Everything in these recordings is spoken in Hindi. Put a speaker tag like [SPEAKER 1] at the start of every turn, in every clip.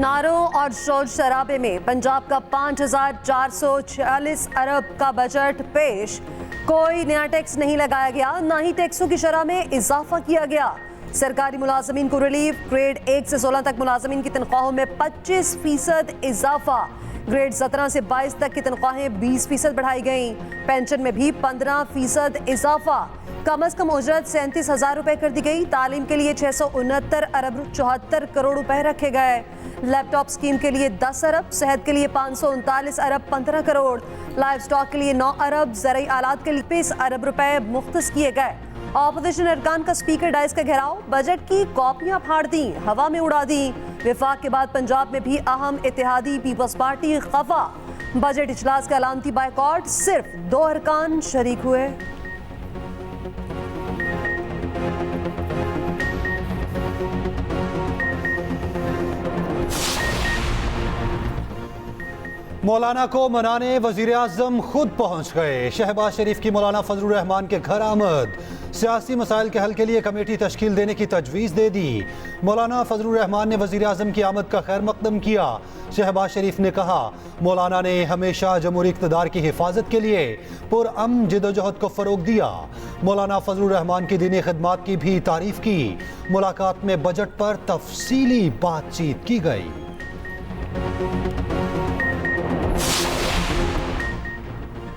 [SPEAKER 1] नारों और शोर शराबे में पंजाब का 5,446 अरब का बजट पेश। कोई नया टैक्स नहीं लगाया गया, ना ही टैक्सों की शरह में इजाफा किया गया। सरकारी मुलाजमीन को रिलीफ, ग्रेड 1 से 16 तक मुलाजमीन की तनख्वाहों में 25% इजाफा। ग्रेड 17 से 22 तक की तनख्वाहें 20% बढ़ाई गई। पेंशन में भी 15% इजाफा। कम अज कम उजरत 37,000 रुपए कर दी गई। तालीम के लिए 669 अरब 74 करोड़ रुपए रखे गए। लैपटॉप स्कीम के लिए 10 अरब, सेहत के लिए 539 अरब 15 करोड़, लाइव स्टॉक के लिए 9 अरब, ज़रूरी आलात के लिए 20 अरब रुपए मुख्तस किए गए। ऑपोजिशन अरकान का स्पीकर डाइस का घेराव, बजट की कॉपियां फाड़ दी, हवा में उड़ा दी। विफाक के बाद पंजाब में भी अहम इत्तेहादी पीपल्स पार्टी खफा। बजट इजलास का अलामती बायकॉट, सिर्फ 2 अरकान शरीक हुए।
[SPEAKER 2] मौलाना को मनाने वजीर आजम खुद पहुंच गए। शहबाज शरीफ की मौलाना फजलुर रहमान के घर आमद। सियासी मसाइल के हल के लिए कमेटी तश्कील देने की तजवीज़ दे दी। मौलाना फजलुर रहमान ने वजीर आजम की आमद का खैर मकदम किया। शहबाज शरीफ ने कहा, मौलाना ने हमेशा जमहूरी इक़्तिदार की हिफाजत के लिए पुरअमन जिद्दोजहद को फ़रोग दिया। मौलाना फजलुर रहमान की दीनी खिदमात की भी तारीफ की। मुलाकात में बजट पर तफसीली बातचीत की गई।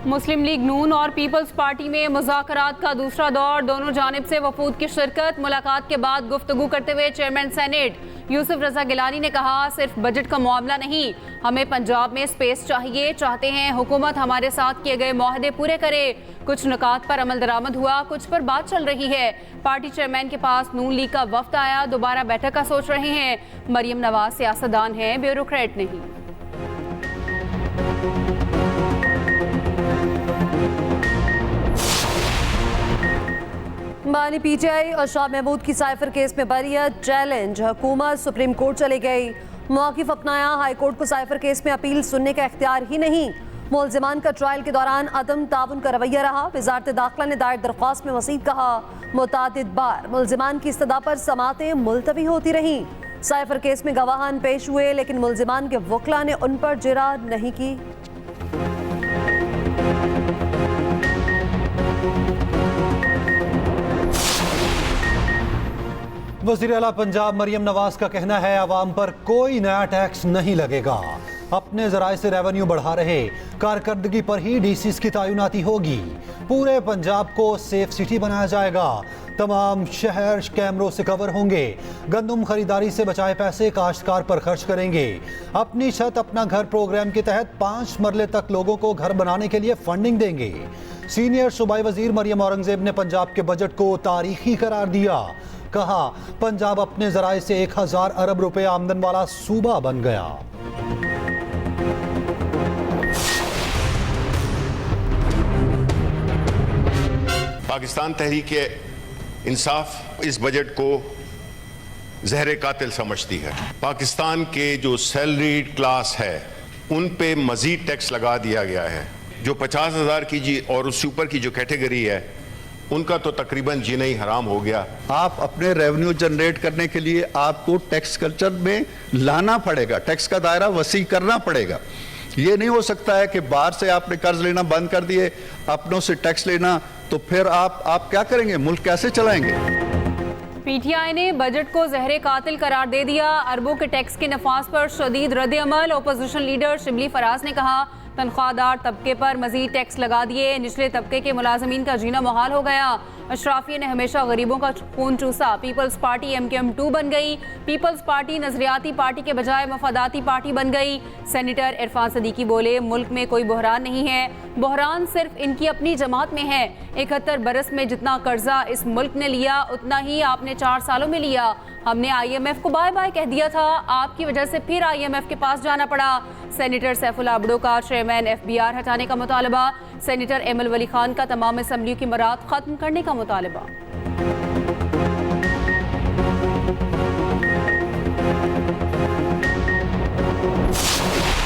[SPEAKER 3] मुस्लिम लीग नून और पीपल्स पार्टी में मुज़ाकरात का दूसरा दौर, दोनों जानिब से वफूद की शिरकत। मुलाकात के बाद गुफ्तगू करते हुए चेयरमैन सेनेट यूसुफ रजा गिलानी ने कहा, सिर्फ बजट का मामला नहीं, हमें पंजाब में स्पेस चाहिए। चाहते हैं हुकूमत हमारे साथ किए गए मुआहदे पूरे करे। कुछ नुकात पर अमल दरामद हुआ, कुछ पर बात चल रही है। पार्टी चेयरमैन के पास नून लीग का वफ्द आया, दोबारा बैठक का सोच रहे हैं। मरियम नवाज सियासतदान हैं, ब्यूरोक्रेट नहीं।
[SPEAKER 1] बानी पीटीआई और शाह महमूद की साइफर केस में बरियत चैलेंज। हुकूमत सुप्रीम कोर्ट चली गई, मौक़िफ़ अपनाया। हाई कोर्ट को साइफर केस में अपील सुनने का इख्तियार ही नहीं। मुलजिमान का ट्रायल के दौरान अदम ताउन का रवैया रहा। वज़ारत दाखिला ने दायर दरख्वास्त में मज़ीद कहा, मुतअद्दिद बार मुलजिमान की इस्तदा पर समातें मुलतवी होती रहीं। साइफर केस में गवाहान पेश हुए, लेकिन मुलजिमान के वकला ने उन पर जिरा नहीं की।
[SPEAKER 2] वज़ीर आला पंजाब मरियम नवाज का कहना है, अवाम पर कोई नया टैक्स नहीं लगेगा। अपने ज़राए से रेवेन्यू बढ़ा रहे कारकर्दगी पर ही डीसीज की तैनाती होगी। पूरे पंजाब को सेफ सिटी बनाया जाएगा। तमाम शहर कैमरों से कवर होंगे। गंदम खरीदारी से बचाए पैसे काश्तकार पर खर्च करेंगे। अपनी छत अपना घर प्रोग्राम के तहत 5 मरले तक लोगों को घर बनाने के लिए फंडिंग देंगे। सीनियर सूबाई वजीर मरियम औरंगजेब ने पंजाब के बजट को तारीखी करार दिया। कहा, पंजाब अपने ज़राए से 1000 अरब रुपए आमदन वाला सूबा बन गया।
[SPEAKER 4] पाकिस्तान तहरीक इंसाफ इस बजट को जहर कातिल समझती है। पाकिस्तान के जो सैलरीड क्लास है उन पे मजीद टैक्स लगा दिया गया है। जो 50,000 की और उससे ऊपर की जो कैटेगरी है उनका तो तकरीबन जीना ही हराम हो गया।
[SPEAKER 5] आप अपने रेवेन्यू जनरेट करने के लिए आपको टैक्स कल्चर में लाना पड़ेगा, टैक्स का दायरा वसी करना पड़ेगा। ये नहीं हो सकता है कि बाहर से आपने कर्ज लेना बंद कर दिए, अपनों से टैक्स लेना, तो फिर आप क्या करेंगे, मुल्क कैसे चलाएंगे?
[SPEAKER 3] पीटीआई ने बजट को जहर कातिल करार दे दिया। अरबों के टैक्स के नफाज पर शदीद रद्द अमल। ओपोजिशन लीडर शिबली फराज ने कहा, तनख्वाहदार तबके पर मजीद टैक्स लगा दिए, निचले तबके के मुलाजमीन का जीना मुहाल हो गया। अशराफिया ने हमेशा गरीबों का खून चूसा। पीपल्स पार्टी MKM2 बन गई। पीपल्स पार्टी नजरियाती पार्टी के बजाय मफादाती पार्टी बन गई। सेनेटर इरफान सदीकी बोले, मुल्क में कोई बहरान नहीं है, बहरान सिर्फ इनकी अपनी जमात में है। 71 बरस में जितना कर्जा इस मुल्क ने लिया उतना ही आपने 4 सालों में लिया। हमने IMF को बाय बाय कह दिया था, आपकी वजह से फिर IMF के पास जाना पड़ा। सेनेटर सैफुल्लाह अब्दो का चेयरमैन FBR हटाने का मुतालबा। सेनेटर एमल वली खान का तमाम असम्बलियों की मराद खत्म करने का मुतालबा।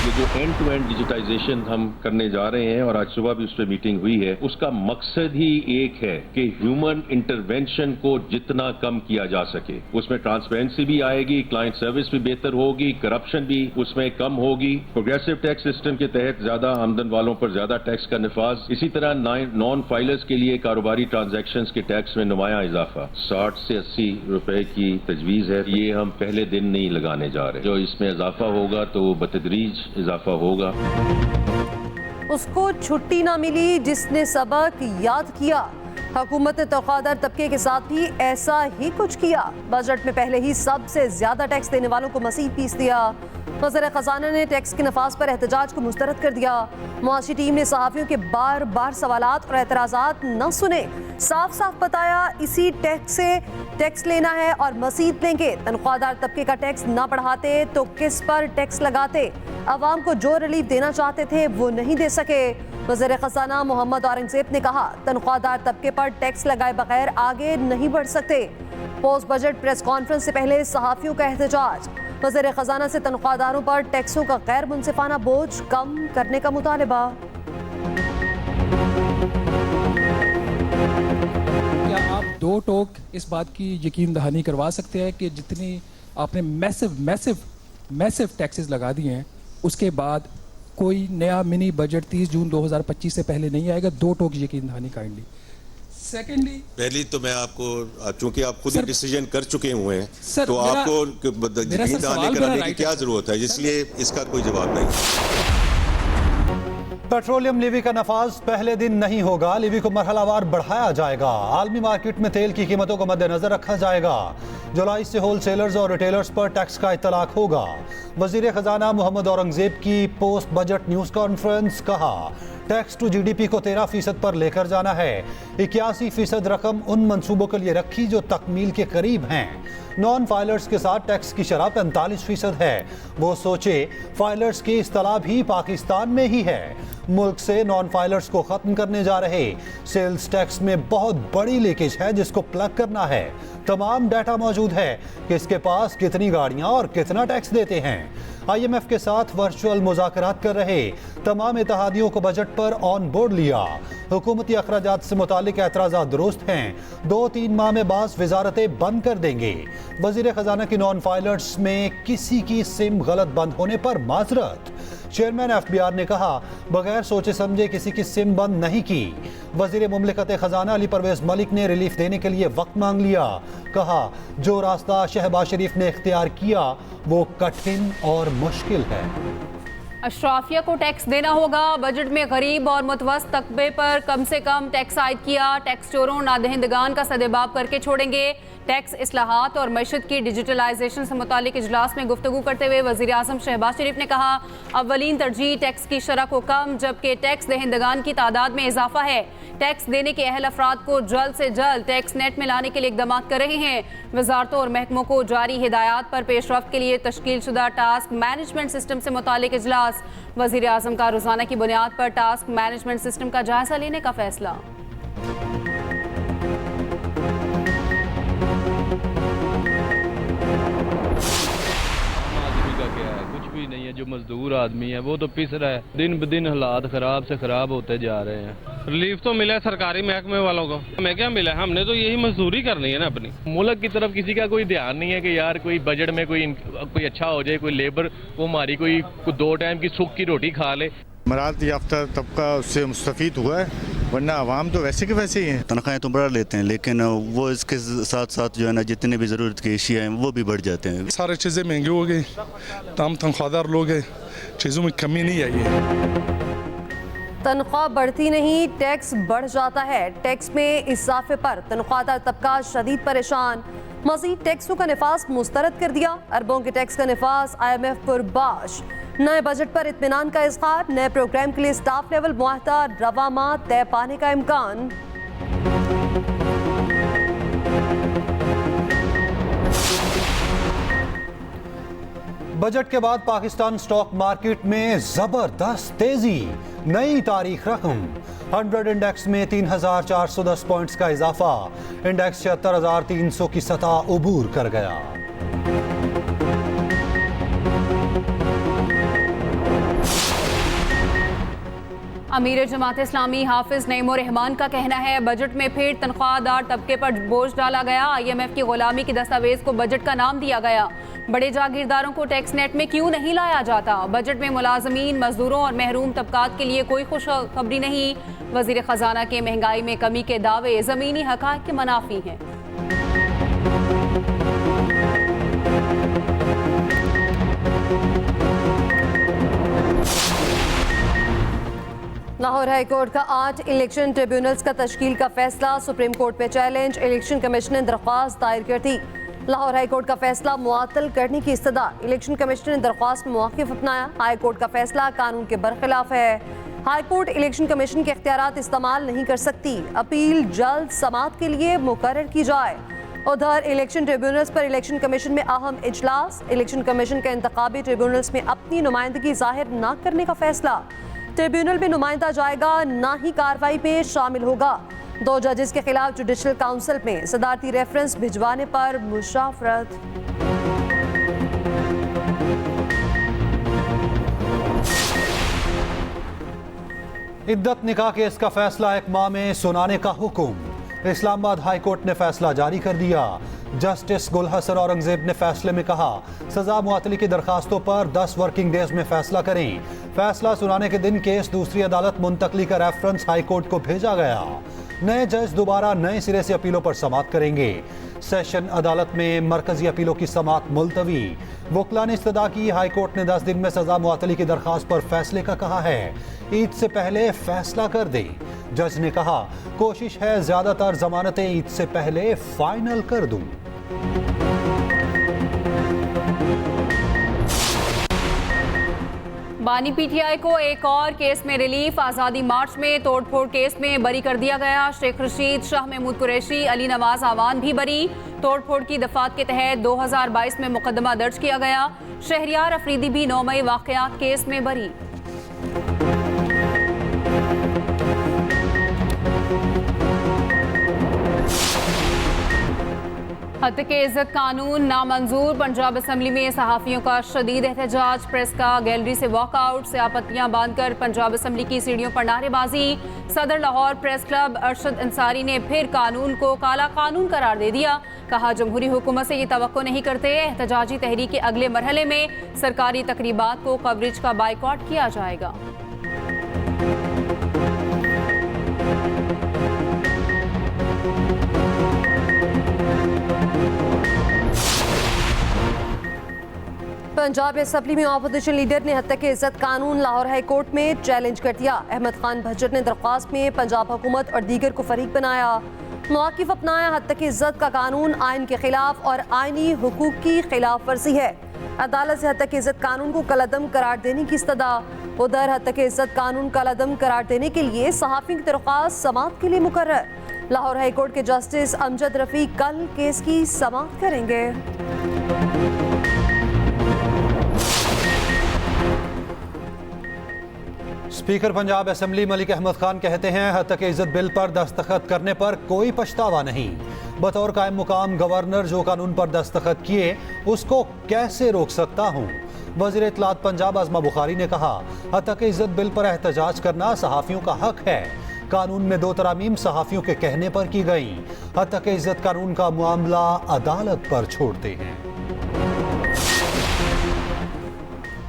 [SPEAKER 6] ये जो एंड टू एंड डिजिटाइजेशन हम करने जा रहे हैं और आज सुबह भी उस पर मीटिंग हुई है, उसका मकसद ही एक है कि ह्यूमन इंटरवेंशन को जितना कम किया जा सके। उसमें ट्रांसपेरेंसी भी आएगी, क्लाइंट सर्विस भी बेहतर होगी, करप्शन भी उसमें कम होगी, प्रोग्रेसिव टैक्स सिस्टम के तहत ज्यादा आमदन वालों पर ज्यादा टैक्स का निफाज, इसी तरह नॉन फाइलर्स के लिए कारोबारी ट्रांजैक्शंस के टैक्स में नुमाया इजाफा। 60 से 80 रुपए की तजवीज है, ये हम पहले दिन नहीं लगाने जा रहे। जो इसमें इजाफा होगा तो वो बतदरीज इजाफा होगा।
[SPEAKER 1] उसको छुट्टी ना मिली जिसने सबक याद किया। हुकूमत ने तनख्वाहदार तबके के साथ भी ऐसा ही कुछ किया। बजट में पहले ही सबसे ज्यादा टैक्स देने वालों को मसीह पीस दिया। वज़ीर ख़ज़ाना ने टैक्स के नफाज पर एहतजाज को मुस्तरद कर दिया। मुआशी टीम ने सहाफ़ियों के बार बार सवालात और एतराज़ात न सुने, साफ साफ बताया इसी टैक्स से टैक्स लेना है और मसीद लेंगे। तनख्वाहदार तबके का टैक्स न बढ़ाते तो किस पर टैक्स लगाते? अवाम को जो रिलीफ देना चाहते थे वो नहीं दे सके। वज़ीर ख़ज़ाना मोहम्मद औरंगज़ेब ने कहा, तनख्वाहदार तबके पर टैक्स लगाए बगैर आगे नहीं बढ़ सकते। पोस्ट बजट प्रेस कॉन्फ्रेंस से पहले सहाफ़ियों का एहतजाज। वज़ीर ख़ज़ाना से तनख्वाहदारों पर टैक्सों का गैर मुनसिफाना बोझ कम करने का मुतालबा।
[SPEAKER 7] क्या आप दो टोक इस बात की यकीन दहानी करवा सकते हैं कि जितनी आपने मैसिव टैक्सेस लगा दिए हैं, उसके बाद कोई नया मिनी बजट 30 जून 2025 से पहले नहीं आएगा? दो टोक यकीन दहानी काइंडली। सेकेंडली,
[SPEAKER 8] पहली तो मैं आपको, चूंकि आप खुद ही डिसीजन कर चुके हुए हैं,
[SPEAKER 7] सर,
[SPEAKER 8] तो आपको यकीन दहानी कराने की क्या जरूरत है, इसलिए इसका कोई जवाब नहीं।
[SPEAKER 2] पेट्रोलियम लीवी का नफाज पहले दिन नहीं होगा, लीवी को मरहलावार बढ़ाया जाएगा। आलमी मार्केट में तेल की कीमतों को मद्देनजर रखा जाएगा। जुलाई से होलसेलर्स और रिटेलर्स पर टैक्स का इतलाक होगा। वजीर खजाना मोहम्मद औरंगजेब की पोस्ट बजट न्यूज कॉन्फ्रेंस। कहा, टैक्स टू जीडीपी को 13% पर लेकर जाना है। 81% रकम उन मंसूबों के लिए रखी जो तकमील के करीब हैं। नॉन फाइलर्स के साथ टैक्स की शरह 45% है। वो सोचे फाइलर्स की इस्तलाह भी पाकिस्तान में ही है। मुल्क से नॉन फाइलर्स को खत्म करने जा रहे सेल्स टैक्स में बहुत बड़ी लीकेज है जिसको प्लग करना है। तमाम डाटा मौजूद है कि इसके पास कितनी गाड़ियां और कितना टैक्स देते हैं। IMF के साथ वर्चुअल मुज़ाकरात कर रहे तमाम इत्तेहादियों को बजट पर ऑन बोर्ड लिया। हुकूमती अखराजात से मुतालिक एतराज़ात दुरुस्त हैं। 2-3 माह में बाज़ वजारतें बंद कर देंगे। वज़ीर ख़जाना की नॉन फाइलर्स में किसी की सिम गलत बंद होने पर माजरत। चेयरमैन FBR ने कहा, बगैर सोचे समझे किसी की सिम बंद नहीं की। वज़ीर मुमलिकत ख़जाना अली परवेज़ मलिक ने रिलीफ देने के लिए वक्त मांग लिया। कहा, जो रास्ता शहबाज शरीफ ने इख्तियार किया वो कठिन और मुश्किल है।
[SPEAKER 3] अशराफिया को टैक्स देना होगा। बजट में गरीब और मुतवस्त तबके पर कम से कम टैक्स आयद किया। टैक्स चोरों नादहिंदगान का सदेबाब करके छोड़ेंगे। टैक्स इस्लाहात और मईशत की डिजिटलाइजेशन से मुतालिक इजलास में गुफ्तगू करते हुए वज़ीर आज़म शहबाज शरीफ ने कहा, अव्वलीन तरजीह टैक्स की शरह को कम जबकि टैक्स दहिंदगान की तादाद में इजाफा है। टैक्स देने के अहल अफराद को जल्द से जल्द टैक्स नेट में लाने के लिए इक़दाम कर रहे हैं। वजारतों और महकमों को जारी हिदायत पर पेशरफ्त के लिए तश्कील शुदा टास्क मैनेजमेंट सिस्टम से मुतालिक इजलास। वज़ीर आज़म का रोज़ाना की बुनियाद पर टास्क मैनेजमेंट सिस्टम का जायजा लेने का फैसला।
[SPEAKER 9] नहीं है, जो मजदूर आदमी है वो तो पिस रहा है। दिन ब दिन हालात खराब से खराब होते जा रहे हैं। रिलीफ तो मिला है सरकारी महकमे वालों को, हमें क्या मिला है? हमने तो यही मजदूरी करनी है ना अपनी। मुल्क की तरफ किसी का कोई ध्यान नहीं है कि यार कोई बजट में कोई अच्छा हो जाए, कोई लेबर वो हमारी कोई 2 टाइम की सुख की रोटी खा ले।
[SPEAKER 10] मरात याफ्ता तबका उससे मुस्तफीद हुआ है, वरना आवाम तो वैसे के वैसे ही हैं।
[SPEAKER 11] तनख्वाहें तो बढ़ा लेते हैं लेकिन वो इसके साथ साथ जो है ना जितने भी ज़रूरत की एशिया हैं वो भी बढ़ जाते हैं।
[SPEAKER 12] सारी चीज़ें महंगी हो गई, तमाम तनख्वाहदार लोग हैं, चीज़ों में कमी नहीं आई है।
[SPEAKER 1] तनख्वाह बढ़ती नहीं, टैक्स बढ़ जाता है। टैक्स में इजाफे पर तनख्वाहदार तबका शदीद परेशान। मज़ीद टैक्सों का निफास मुस्तरद कर दिया। अरबों के टैक्स का निफास IMF पुरबाश। नए बजट पर इत्मीनान का इज़हार। नए प्रोग्राम के लिए स्टाफ लेवल मुआहदा रवा माह तय पाने का इम्कान।
[SPEAKER 2] बजट के बाद पाकिस्तान स्टॉक मार्केट में जबरदस्त तेजी। नई तारीख रकम 100 इंडेक्स में 3410 पॉइंट्स का इजाफा। इंडेक्स 76,300 की सतह उबूर कर गया।
[SPEAKER 3] अमीर जमात इस्लामी हाफिज नईमुर रहमान का कहना है बजट में फिर तनख्वाहदार तबके पर बोझ डाला गया। IMF की गुलामी के दस्तावेज को बजट का नाम दिया गया। बड़े जागीरदारों को टैक्स नेट में क्यों नहीं लाया जाता? बजट में मुलाजमीन, मजदूरों और महरूम तबकात के लिए कोई खुशखबरी नहीं। वजीर खजाना के महंगाई में कमी के दावे जमीनी हकायक के मुनाफी हैं।
[SPEAKER 1] लाहौर हाई कोर्ट का 8 इलेक्शन ट्रिब्यूनल्स का तश्कील का फैसला सुप्रीम कोर्ट में चैलेंज। इलेक्शन कमीशन ने दरख्वास्त दायर कर दी। लाहौर हाई कोर्ट का फैसला मुअत्तल करने की इस्तदा। इलेक्शन कमीशन ने दरख्वास्त में मौक़िफ़ अपनाया। हाई कोर्ट का फैसला कानून के बरखिलाफ है। हाई कोर्ट इलेक्शन कमीशन के इख्तियारात इस्तेमाल नहीं कर सकती। अपील जल्द समाअत के लिए मुकर्रर की जाए। उधर इलेक्शन ट्रिब्यूनल्स पर इलेक्शन कमीशन में अहम इजलास। इलेक्शन कमीशन का इंतखाबी ट्रिब्यूनल्स में अपनी नुमाइंदगी जाहिर न करने का फैसला। ट्रिब्यूनल में नुमाइंदा जाएगा, ना ही कार्रवाई में शामिल होगा। 2 जजेस के खिलाफ जुडिशल काउंसिल में सदारती रेफरेंस भिजवाने पर मुशावरत।
[SPEAKER 2] इद्दत निकाह केस का फैसला 1 माह में सुनाने का हुक्म। इस्लामाबाद हाई कोर्ट ने फैसला जारी कर दिया। जस्टिस गुल हसन औरंगजेब ने फैसले में कहा सजा मुअत्तली की दरखास्तों पर 10 वर्किंग डेज में फैसला करें। फैसला सुनाने के दिन केस दूसरी अदालत मुंतकली का रेफरेंस हाई कोर्ट को भेजा गया। नए जज दोबारा नए सिरे से अपीलों पर समाअत करेंगे। सेशन अदालत में मरकजी अपीलों की समाअत मुलतवी। वकला ने इस्तदा की। हाई कोर्ट ने 10 दिन में सजा मुअत्तली की दरखास्त पर फैसले का कहा है। ईद से पहले फैसला कर दे। जज ने कहा कोशिश है ज्यादातर जमानतें ईद से पहले फाइनल कर दूं।
[SPEAKER 3] बानी PTI को एक और केस में रिलीफ। आज़ादी मार्च में तोड़फोड़ केस में बरी कर दिया गया। शेख रशीद, शाह महमूद कुरैशी, अली नवाज आवान भी बरी। तोड़फोड़ की दफात के तहत 2022 में मुकदमा दर्ज किया गया। शहरियार अफरीदी भी 9 मई वाक़यात केस में बरी। हत्या इज्जत कानून नामंजूर। पंजाब असम्बली में सहाफ़ियों का शदीद एहतजाज। प्रेस का गैलरी से वॉकआउट। स्यापत्तियां बांधकर पंजाब असम्बली की सीढ़ियों पर नारेबाजी। सदर लाहौर प्रेस क्लब अरशद अंसारी ने फिर कानून को काला कानून करार दे दिया। कहा जमहूरी हुकूमत से ये तवक्को नहीं करते। एहतजाजी तहरीक के अगले मरहले में सरकारी तकरीबात को कवरेज का बाइकॉट किया जाएगा।
[SPEAKER 1] पंजाब असम्बली में ऑपोजिशन लीडर ने हत्या के इज्जत कानून लाहौर हाई कोर्ट में चैलेंज कर दिया। अहमद खान भज्जर ने दरख्वास्त में पंजाब हुकूमत और दीगर को फरीक बनाया। मौक़िफ़ अपनाया हत्या की इज्जत का कानून आइन के खिलाफ और आइनी हुकूक की खिलाफ वर्जी है। अदालत से हत्या की इज्जत कानून को कलअदम करार देने की इस्तदा। उधर हत्या की इज्जत कानून कलअदम करार देने के लिए सहाफ़ियों की दरख्वास्त समाअत के लिए मुकर्रर। लाहौर हाई कोर्ट के जस्टिस अमजद रफ़ी कल केस की समाअत करेंगे।
[SPEAKER 2] स्पीकर पंजाब असेंबली मलिक अहमद खान कहते हैं हत्या के इज्जत बिल पर दस्तखत करने पर कोई पछतावा नहीं। बतौर कायम मुकाम गवर्नर जो कानून पर दस्तखत किए उसको कैसे रोक सकता हूँ। वज़ीर इत्तलात पंजाब आज़मा बुखारी ने कहा हत्या के इज्जत बिल पर एहतजाज करना सहाफ़ियों का हक है। कानून में 2 तरामीम सहाफ़ियों के कहने पर की गई। हत्या के इज्जत कानून का मामला अदालत पर छोड़ते हैं।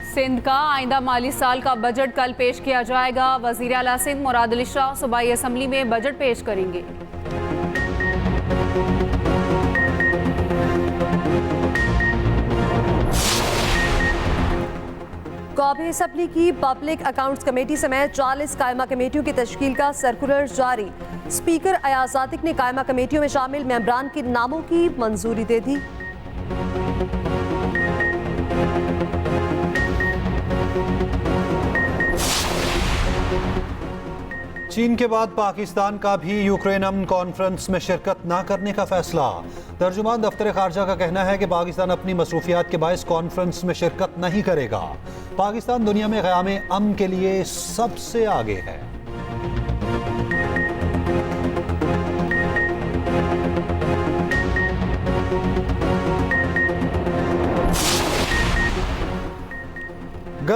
[SPEAKER 3] सिंध का आइंदा माली साल का बजट कल पेश किया जाएगा। वज़ीर आला सिंध मुराद अली शाह सूबाई असम्बली में बजट पेश करेंगे।
[SPEAKER 1] कौमी असम्बली की पब्लिक अकाउंट्स कमेटी समेत 40 कायमा कमेटियों की तश्कील का सर्कुलर जारी। स्पीकर अयाज सादिक ने कायमा कमेटियों में शामिल मेंबरान के नामों की मंजूरी दे दी।
[SPEAKER 2] चीन के बाद पाकिस्तान का भी यूक्रेन अमन कॉन्फ्रेंस में शिरकत न करने का फैसला। तर्जुमान दफ्तर खारजा का कहना है कि पाकिस्तान अपनी मसरूफियात के बायस कॉन्फ्रेंस में शिरकत नहीं करेगा। पाकिस्तान दुनिया में क़याम अमन के लिए सबसे आगे है।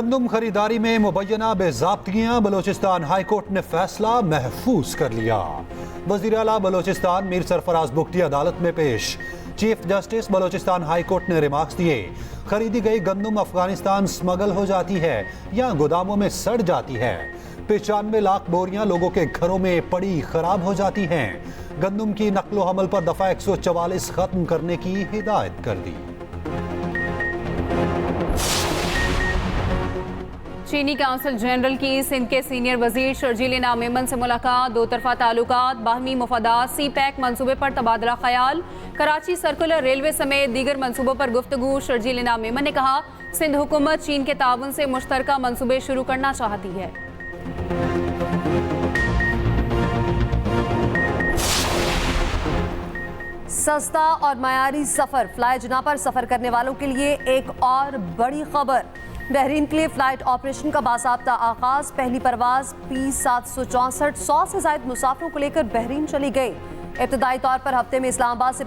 [SPEAKER 2] गंदम खरीदारी में मुबैना बेज़ाब्तियां, बलोचिस्तान हाई कोर्ट ने फैसला महफूज कर लिया। वज़ीर आला बलोचिस्तान मीर सरफराज बुख्ती अदालत में पेश। Chief justice Balochistan high court ने रिमार्क्स दिए, खरीदी गई गंदम अफगानिस्तान स्मगल हो जाती है या गोदामों में सड़ जाती है। 95 लाख बोरियां लोगों के घरों में पड़ी खराब हो जाती हैं। गंदम की नकलो हमल पर दफा 144 खत्म करने की हिदायत कर दी।
[SPEAKER 3] चीनी काउंसिल जनरल की सिंध के सीनियर वजीर शर्जील इनाम मेमन से मुलाकात। दो तरफा ताल्लुकात, बाहमी मुफादात, सी पैक मनसूबे पर तबादला ख्याल। कराची सर्कुलर रेलवे समेत दीगर मनसूबों पर गुफ्तगू। शर्जील इनाम मेमन ने कहा, सिंध हुकूमत चीन के ताउन से मुश्तरका मनसूबे शुरू करना चाहती है।
[SPEAKER 1] सस्ता और मयारी सफर, फ्लाई जना पर सफर करने वालों के लिए एक और बड़ी खबर। बहरीन के लिए फ्लाइट ऑपरेशन का बासाब्ता आगाज। पहली परवाज P764 100 से ज्यादा मुसाफिरों को लेकर बहरीन चली गई। इब्तदाई तौर पर हफ्ते में इस्लामाबाद से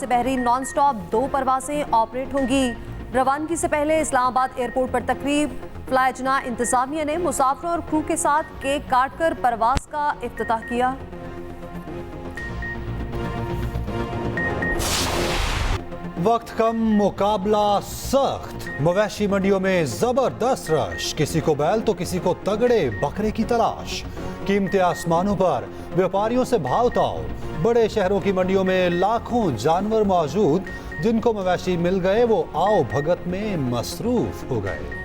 [SPEAKER 1] बहरीन नॉन स्टॉप 2 परवाजें ऑपरेट होंगी। रवानगी से पहले इस्लामाबाद एयरपोर्ट पर तकरीब। फ्लाई जना इंतजामिया ने मुसाफिरों और क्रू के साथ केक काट कर परवाज का इफ्तिताह किया।
[SPEAKER 2] वक्त कम, मुकाबला सख्त। मवेशी मंडियों में जबरदस्त रश, किसी को बैल तो किसी को तगड़े बकरे की तलाश। कीमतें आसमानों पर, व्यापारियों से भाव ताओ। बड़े शहरों की मंडियों में लाखों जानवर मौजूद। जिनको मवेशी मिल गए वो आओ भगत में मसरूफ हो गए।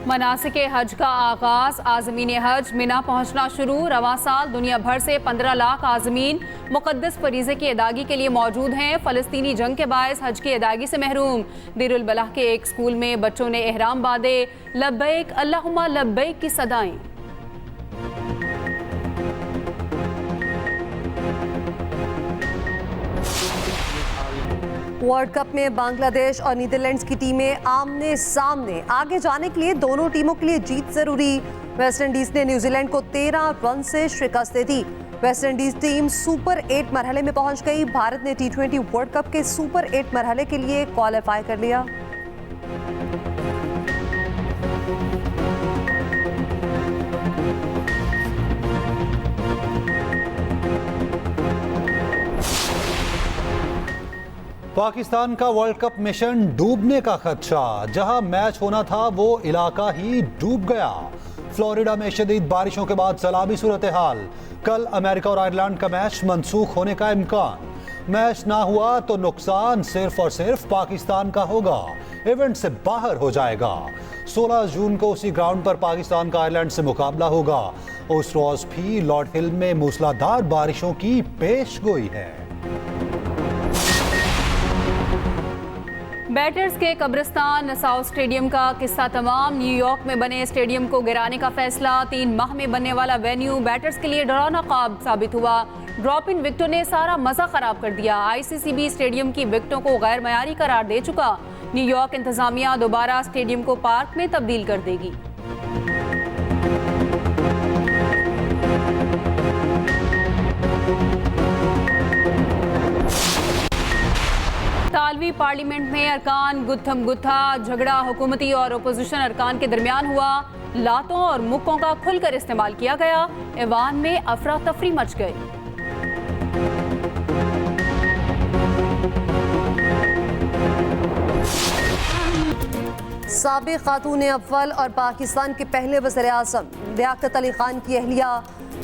[SPEAKER 3] मनासिक हज का आगाज। आज़मीन हज मिना पहुंचना शुरू। रवां साल दुनिया भर से 15 लाख आज़मीन मुक़द्दस फरीज़े की अदायगी के लिए मौजूद हैं। फ़लस्तीनी जंग के बायस हज की अदायगी से महरूम। देरुल बलाह के एक स्कूल में बच्चों ने एहराम बांधे। लब्बैक अल्लाहुम्मा लब्बैक की सदाएं।
[SPEAKER 1] वर्ल्ड कप में बांग्लादेश और नीदरलैंड्स की टीमें आमने सामने। आगे जाने के लिए दोनों टीमों के लिए जीत जरूरी। वेस्ट इंडीज ने न्यूजीलैंड को 13 रन से शिकस्त दे दी। वेस्ट इंडीज टीम सुपर 8 मरहले में पहुंच गई। भारत ने T20 वर्ल्ड कप के सुपर 8 मरहले के लिए क्वालिफाई कर लिया।
[SPEAKER 2] पाकिस्तान का वर्ल्ड कप मिशन डूबने का खदशा। जहां मैच होना था वो इलाका ही डूब गया। फ्लोरिडा में शदीद बारिशों के बाद सैलाबी सूरत हाल। कल अमेरिका और आयरलैंड का मैच मंसूख होने का इम्कान। मैच ना हुआ तो नुकसान सिर्फ और सिर्फ पाकिस्तान का होगा, इवेंट से बाहर हो जाएगा। 16 जून को उसी ग्राउंड पर पाकिस्तान का आयरलैंड से मुकाबला होगा। उस रोज भी लॉर्ड हिल में मूसलाधार बारिशों की पेशगोई है।
[SPEAKER 3] बैटर्स के कब्रिस्तान नसाउ स्टेडियम का किस्सा तमाम। न्यूयॉर्क में बने स्टेडियम को गिराने का फैसला। 3 माह में बनने वाला वेन्यू बैटर्स के लिए डरावना ख्वाब साबित हुआ। ड्रॉप इन विकेटों ने सारा मजा खराब कर दिया। ICC स्टेडियम की विकेटों को गैर मयारी करार दे चुका। न्यूयॉर्क इंतजामिया दोबारा स्टेडियम को पार्क में तब्दील कर देगी। तालवी पार्लियामेंट में अरकान गुत्थम गुत्था। झगड़ा हुकूमती और अपोजिशन अरकान के दरमियान हुआ। लातों और मुक्कों का खुलकर इस्तेमाल किया गया। ऐवान में अफरा तफरी मच गई।
[SPEAKER 1] साबिक खातून अव्वल और पाकिस्तान के पहले वज़ीर-ए-आज़म लियाकत अली खान की अहलिया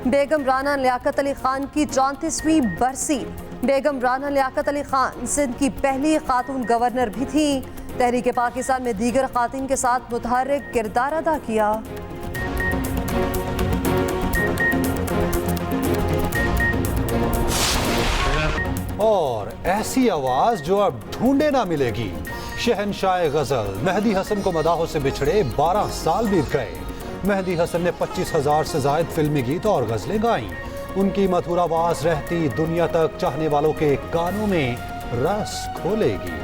[SPEAKER 1] बेगम राना लियाकत अली खान की 34वीं बरसी। बेगम राना लियाकत अली खान सिंध की पहली खातून गवर्नर भी थी। तहरीक पाकिस्तान में दीगर खातून के साथ मुतहर्रिक किरदार अदा किया।
[SPEAKER 2] और ऐसी आवाज जो अब ढूंढे ना मिलेगी। शहनशाह गजल मेहदी हसन को मदाहों से बिछड़े 12 साल बीत गए। मेहदी हसन ने 25,000 से ज्यादा फिल्मी गीत और गजलें गाईं। उनकी मधुर आवाज रहती दुनिया तक चाहने वालों के कानों में रस खोलेगी।